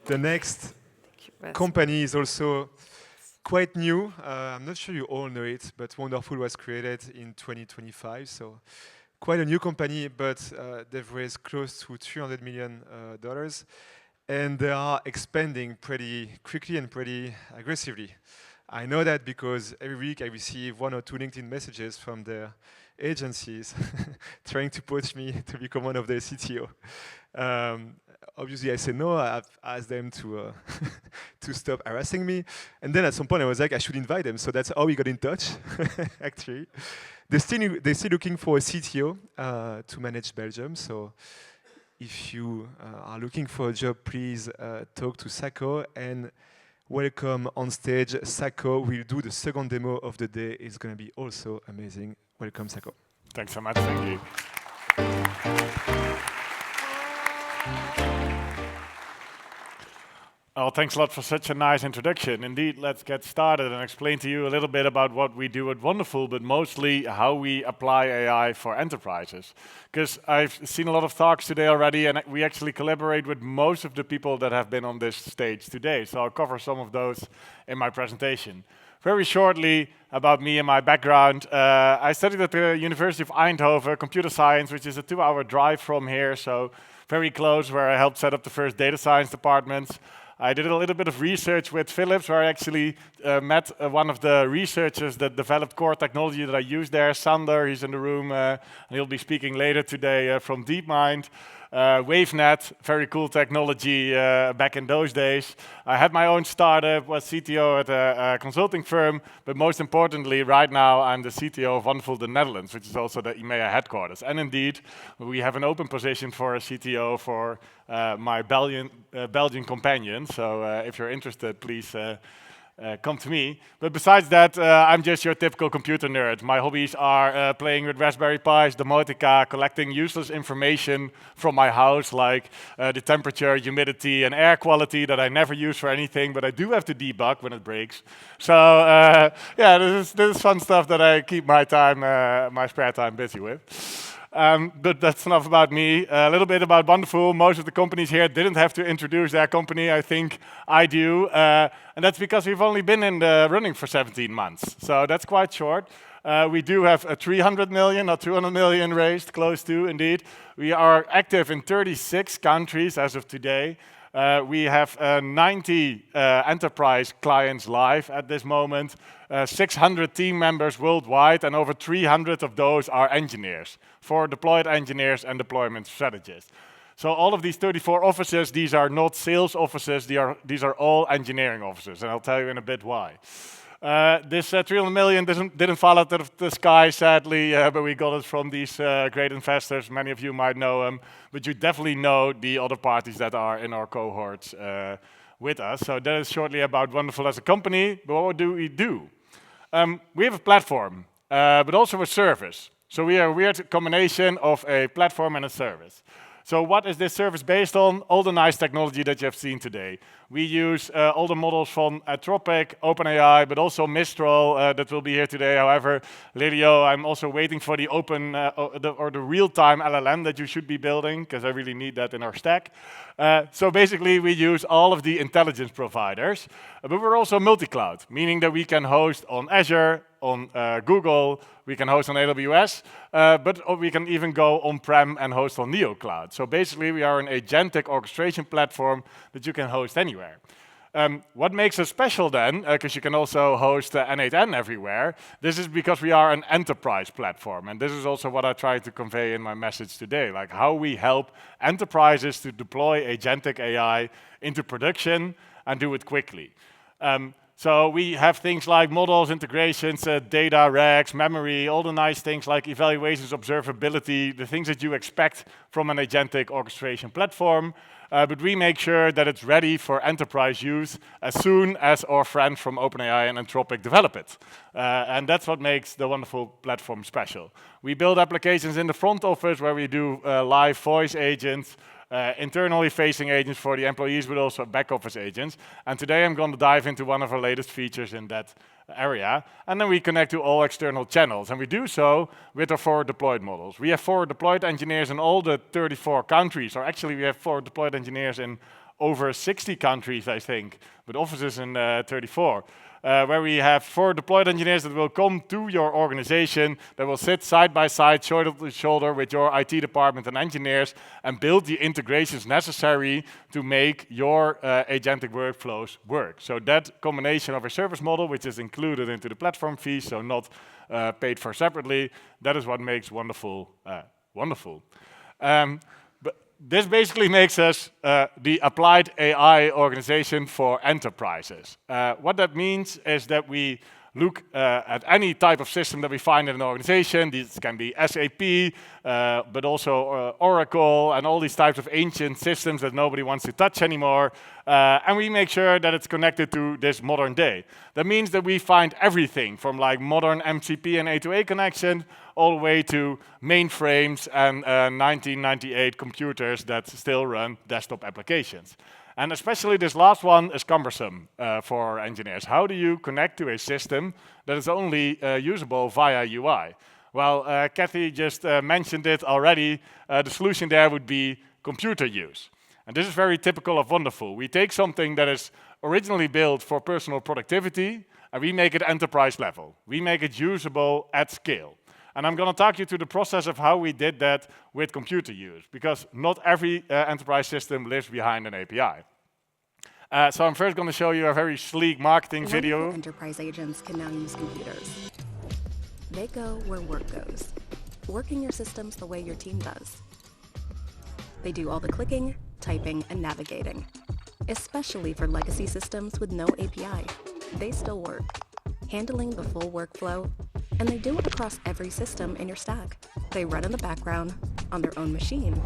The next company is also quite new. I'm not sure you all know it, but Wonderful was created in 2025, so quite a new company, but they've raised close to $300 million, and they are expanding pretty quickly and pretty aggressively. I know that because every week I receive 1 or 2 LinkedIn messages from their agencies trying to poach me to become one of their CTO. Obviously, I said no. I've asked them to to stop harassing me. And then at some point, I was like, I should invite them. So that's how we got in touch, actually. They're still looking for a CTO to manage Belgium. So if you are looking for a job, please talk to Sako and welcome on stage. Sako will do the second demo of the day. It's going to be also amazing. Welcome, Sako. Thanks so much. Thank you. Well, thanks a lot for such a nice introduction. Indeed, let's get started and explain to you a little bit about what we do at Wonderful, but mostly how we apply AI for enterprises. Because I've seen a lot of talks today already, and we actually collaborate with most of the people that have been on this stage today. So I'll cover some of those in my presentation. Very shortly about me and my background. I studied at the University of Eindhoven, computer science, which is a 2-hour drive from here, so very close, where I helped set up the first data science departments. I did a little bit of research with Philips, where I actually met one of the researchers that developed core technology that I use there, Sander. He's in the room, and he'll be speaking later today from DeepMind. WaveNet, very cool technology back in those days. I had my own startup, was CTO at a consulting firm, but most importantly, right now, I'm the CTO of Wonderful, the Netherlands, which is also the EMEA headquarters. And indeed, we have an open position for a CTO for my Belgian companion. So if you're interested, please come to me. But besides that, I'm just your typical computer nerd. My hobbies are playing with Raspberry Pis, Demotica, collecting useless information from my house, like the temperature, humidity, and air quality that I never use for anything, but I do have to debug when it breaks. So yeah, this is fun stuff that I keep my spare time busy with. But that's enough about me. A little bit about Wonderful. Most of the companies here didn't have to introduce their company. I think I do. And that's because we've only been in the running for 17 months. So that's quite short. We do have a 300 million, not 200 million raised, close to indeed. We are active in 36 countries as of today. We have 90 enterprise clients live at this moment, 600 team members worldwide, and over 300 of those are engineers, for deployed engineers and deployment strategists. So all of these 34 offices, these are not sales offices, these are all engineering offices, and I'll tell you in a bit why. This 300 million didn't fall out of the sky, sadly, but we got it from these great investors. Many of you might know them, but you definitely know the other parties that are in our cohorts with us. So that is shortly about Wonderful as a company. But what do we do? We have a platform, but also a service. So we are a weird combination of a platform and a service. So what is this service based on? All the nice technology that you have seen today. We use all the models from Anthropic, OpenAI, but also Mistral that will be here today. However, Lidio, I'm also waiting for the open or the real-time LLM that you should be building, because I really need that in our stack. So basically, we use all of the intelligence providers, but we're also multi-cloud, meaning that we can host on Azure, on Google, we can host on AWS, but we can even go on-prem and host on NeoCloud. So basically, we are an agentic orchestration platform that you can host anywhere. What makes us special then, because you can also host N8N everywhere, this is because we are an enterprise platform. And this is also what I try to convey in my message today, like how we help enterprises to deploy agentic AI into production and do it quickly. So we have things like models, integrations, data, racks, memory, all the nice things like evaluations, observability, the things that you expect from an agentic orchestration platform. But we make sure that it's ready for enterprise use as soon as our friends from OpenAI and Anthropic develop it. And that's what makes the Wonderful platform special. We build applications in the front office where we do live voice agents, internally facing agents for the employees, but also back office agents. And today I'm going to dive into one of our latest features in that area. And then we connect to all external channels. And we do so with our forward deployed models. We have forward deployed engineers in all the 34 countries, or actually we have forward deployed engineers in over 60 countries, I think, with offices in 34. Where we have 4 deployed engineers that will come to your organization, that will sit side by side, shoulder to shoulder with your IT department and engineers, and build the integrations necessary to make your agentic workflows work. So that combination of a service model, which is included into the platform fee, so not paid for separately, that is what makes Wonderful wonderful. This basically makes us the applied AI organization for enterprises. What that means is that we look at any type of system that we find in an organization. This can be SAP, but also Oracle, and all these types of ancient systems that nobody wants to touch anymore. And we make sure that it's connected to this modern day. That means that we find everything from like modern MCP and A2A connection all the way to mainframes and 1998 computers that still run desktop applications. And especially this last one is cumbersome for engineers. How do you connect to a system that is only usable via UI? Well, Kathy just mentioned it already. The solution there would be computer use. And this is very typical of Wonderful. We take something that is originally built for personal productivity, and we make it enterprise level. We make it usable at scale. And I'm going to talk you through the process of how we did that with computer use, because not every enterprise system lives behind an API. So I'm first going to show you a very sleek marketing video. Enterprise agents can now use computers. They go where work goes, working your systems the way your team does. They do all the clicking, typing, and navigating, especially for legacy systems with no API. They still work, handling the full workflow, and they do it across every system in your stack. They run in the background, on their own machine,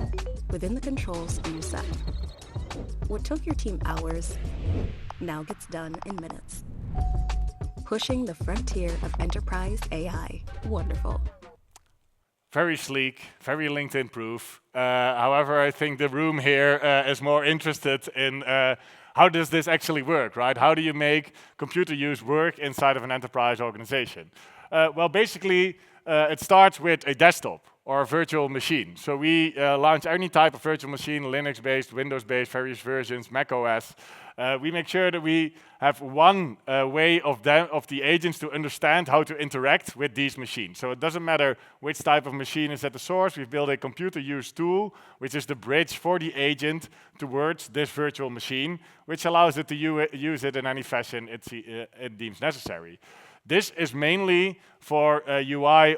within the controls you set. What took your team hours now gets done in minutes. Pushing the frontier of enterprise AI. Wonderful. Very sleek, very LinkedIn proof. However, I think the room here is more interested in how does this actually work, right? How do you make computer use work inside of an enterprise organization? Well, basically, it starts with a desktop or a virtual machine. So we launch any type of virtual machine, Linux-based, Windows-based, various versions, Mac OS. We make sure that we have one way of the agents to understand how to interact with these machines. So it doesn't matter which type of machine is at the source. We've built a computer use tool, which is the bridge for the agent towards this virtual machine, which allows it to use it in any fashion it deems necessary. This is mainly for UI,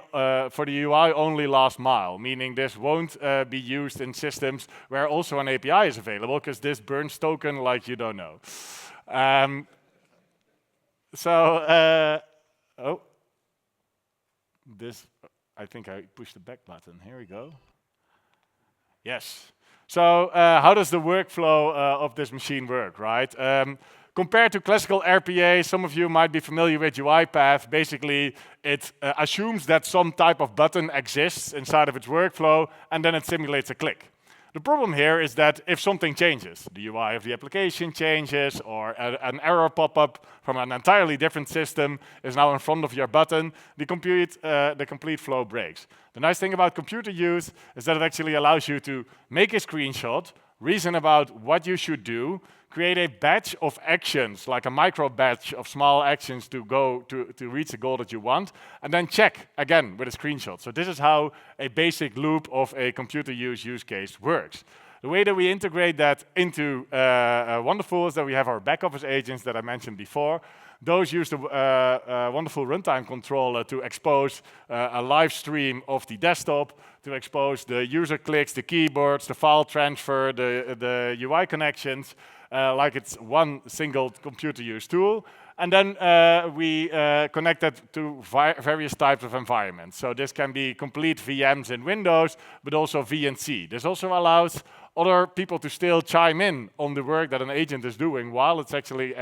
for the UI only last mile, meaning this won't be used in systems where also an API is available, because this burns token like you don't know. I think I pushed the back button. Here we go. Yes. So how does the workflow of this machine work, right? Compared to classical RPA, some of you might be familiar with UiPath. Basically, it assumes that some type of button exists inside of its workflow, and then it simulates a click. The problem here is that if something changes, the UI of the application changes, or an error pop-up from an entirely different system is now in front of your button, the complete flow breaks. The nice thing about computer use is that it actually allows you to make a screenshot, reason about what you should do, create a batch of actions, like a micro batch of small actions to go to reach the goal that you want, and then check again with a screenshot. So this is how a basic loop of a computer use case works. The way that we integrate that into Wonderful is that we have our back office agents that I mentioned before. Those use the Wonderful runtime controller to expose a live stream of the desktop, to expose the user clicks, the keyboards, the file transfer, the UI connections, like it's one single computer use tool. And then we connect that to various types of environments. So this can be complete VMs in Windows, but also VNC. This also allows other people to still chime in on the work that an agent is doing while it's actually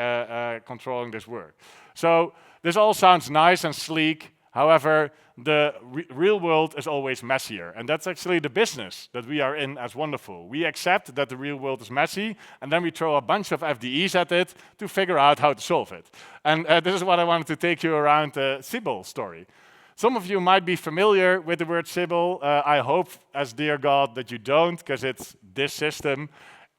controlling this work. So this all sounds nice and sleek. However, the real world is always messier. And that's actually the business that we are in as Wonderful. We accept that the real world is messy, and then we throw a bunch of FDEs at it to figure out how to solve it. And this is what I wanted to take you around the Siebel story. Some of you might be familiar with the word Siebel. I hope, as dear God, that you don't, because it's this system.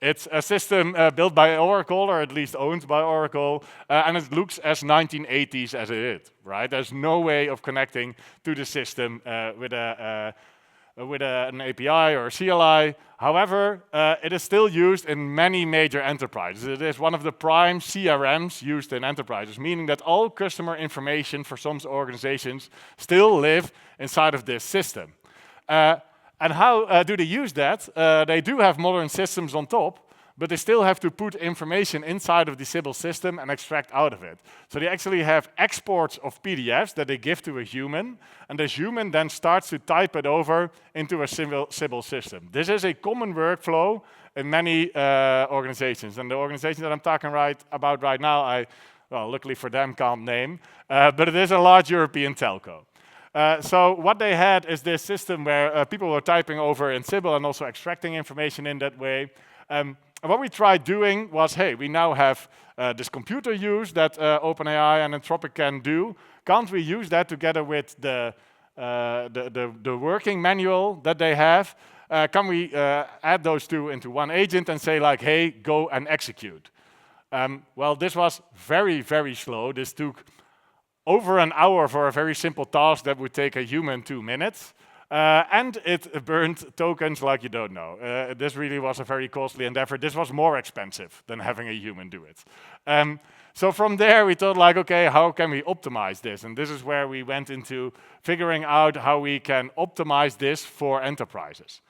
It's a system built by Oracle, or at least owned by Oracle, and it looks as 1980s as it is, right? There's no way of connecting to the system with an API or a CLI. However, it is still used in many major enterprises. It is one of the prime CRMs used in enterprises, meaning that all customer information for some organizations still live inside of this system. And how do they use that? They do have modern systems on top, but they still have to put information inside of the Siebel system and extract out of it. So they actually have exports of PDFs that they give to a human, and this human then starts to type it over into a Siebel system. This is a common workflow in many organizations, and the organization that I'm talking about right now, well, luckily for them, can't name, but it is a large European telco. So what they had is this system where people were typing over in Siebel and also extracting information in that way. And what we tried doing was, hey, we now have this computer use that OpenAI and Anthropic can do. Can't we use that together with the working manual that they have? Can we add those two into one agent and say like, hey, go and execute? Well, this was very, very slow. This took over an hour for a very simple task that would take a human 2 minutes. And it burned tokens like you don't know. This really was a very costly endeavor. This was more expensive than having a human do it. So from there we thought like, okay, how can we optimize this? And this is where we went into figuring out how we can optimize this for enterprises.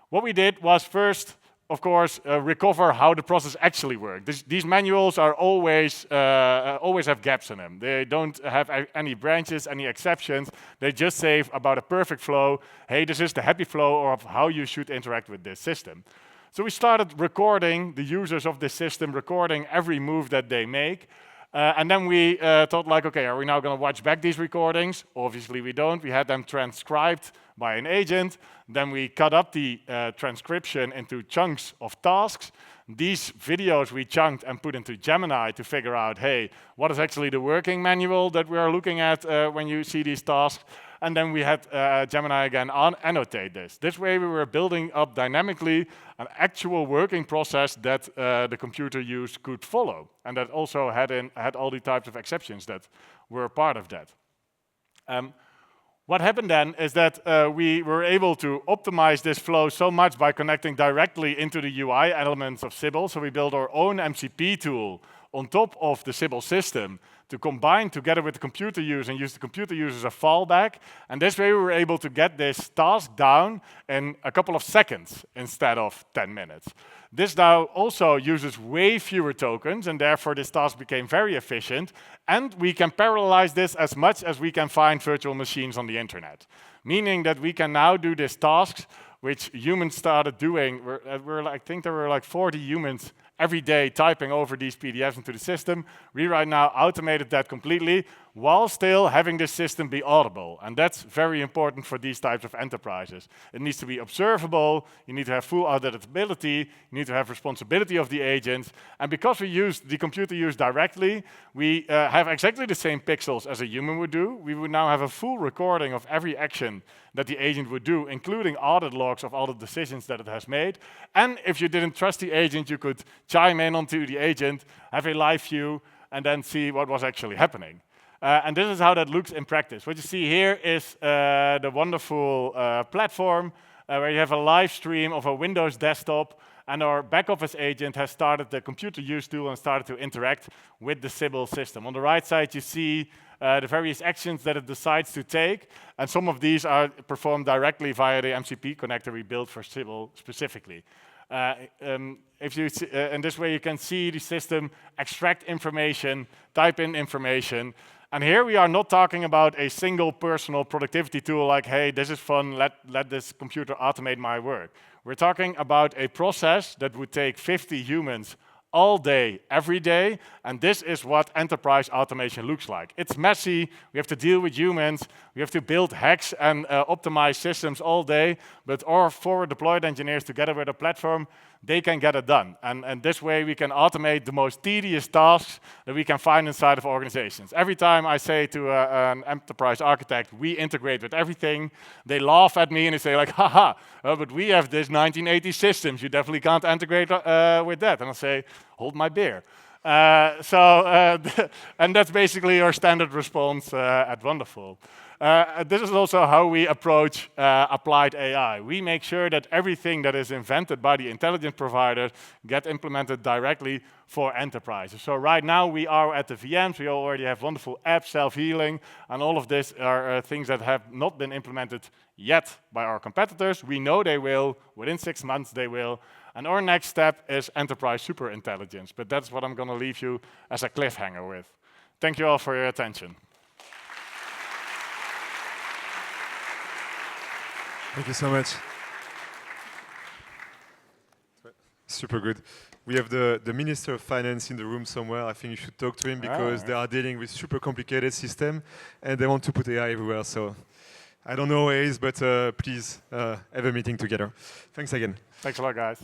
What we did was first, of course, recover how the process actually works. These manuals are always have gaps in them. They don't have any branches, any exceptions. They just say about a perfect flow. Hey, this is the happy flow of how you should interact with this system. So we started recording the users of this system, recording every move that they make. And then we thought like, okay, are we now going to watch back these recordings? Obviously we don't. We had them transcribed by an agent. Then we cut up the transcription into chunks of tasks. These videos we chunked and put into Gemini to figure out, hey, what is actually the working manual that we are looking at when you see these tasks? And then we had Gemini again annotate this. This way we were building up dynamically an actual working process that the computer use could follow. And that also had all the types of exceptions that were part of that. What happened then is that we were able to optimize this flow so much by connecting directly into the UI elements of Siebel. So we built our own MCP tool on top of the Siebel system to combine together with the computer use and use the computer use as a fallback. And this way we were able to get this task down in a couple of seconds instead of 10 minutes. This now also uses way fewer tokens, and therefore this task became very efficient. And we can parallelize this as much as we can find virtual machines on the internet. Meaning that we can now do these tasks which humans started doing. I think there were like 40 humans every day typing over these PDFs into the system. We right now automated that completely while still having this system be audible. And that's very important for these types of enterprises. It needs to be observable, you need to have full auditability, you need to have responsibility of the agents. And because we use the computer use directly, we have exactly the same pixels as a human would do. We would now have a full recording of every action that the agent would do, including audit logs of all the decisions that it has made. And if you didn't trust the agent, you could chime in onto the agent, have a live view, and then see what was actually happening. And this is how that looks in practice. What you see here is the wonderful platform where you have a live stream of a Windows desktop, and our back office agent has started the computer use tool and started to interact with the Siebel system. On the right side, you see the various actions that it decides to take, and some of these are performed directly via the MCP connector we built for Siebel specifically. In this way you can see the system extract information, type in information, and here we are not talking about a single personal productivity tool like, hey, this is fun, let this computer automate my work. We're talking about a process that would take 50 humans all day, every day, and this is what enterprise automation looks like. It's messy, we have to deal with humans, we have to build hacks and optimize systems all day, but our forward deployed engineers together with a platform, they can get it done. And this way we can automate the most tedious tasks that we can find inside of organizations. Every time I say to an enterprise architect, we integrate with everything, they laugh at me and they say like, haha, but we have this 1980 systems, you definitely can't integrate with that. And I'll say, hold my beer. And that's basically our standard response at Wonderful. This is also how we approach applied AI. We make sure that everything that is invented by the intelligence provider get implemented directly for enterprises. So right now we are at the VMs, we already have wonderful apps, self-healing, and all of this are things that have not been implemented yet by our competitors. We know they will, within 6 months they will, and our next step is enterprise superintelligence, but that's what I'm going to leave you as a cliffhanger with. Thank you all for your attention. Thank you so much. Super good. We have the Minister of Finance in the room somewhere. I think you should talk to him because they are dealing with super complicated system and they want to put AI everywhere. So I don't know where he is, but please have a meeting together. Thanks again. Thanks a lot, guys.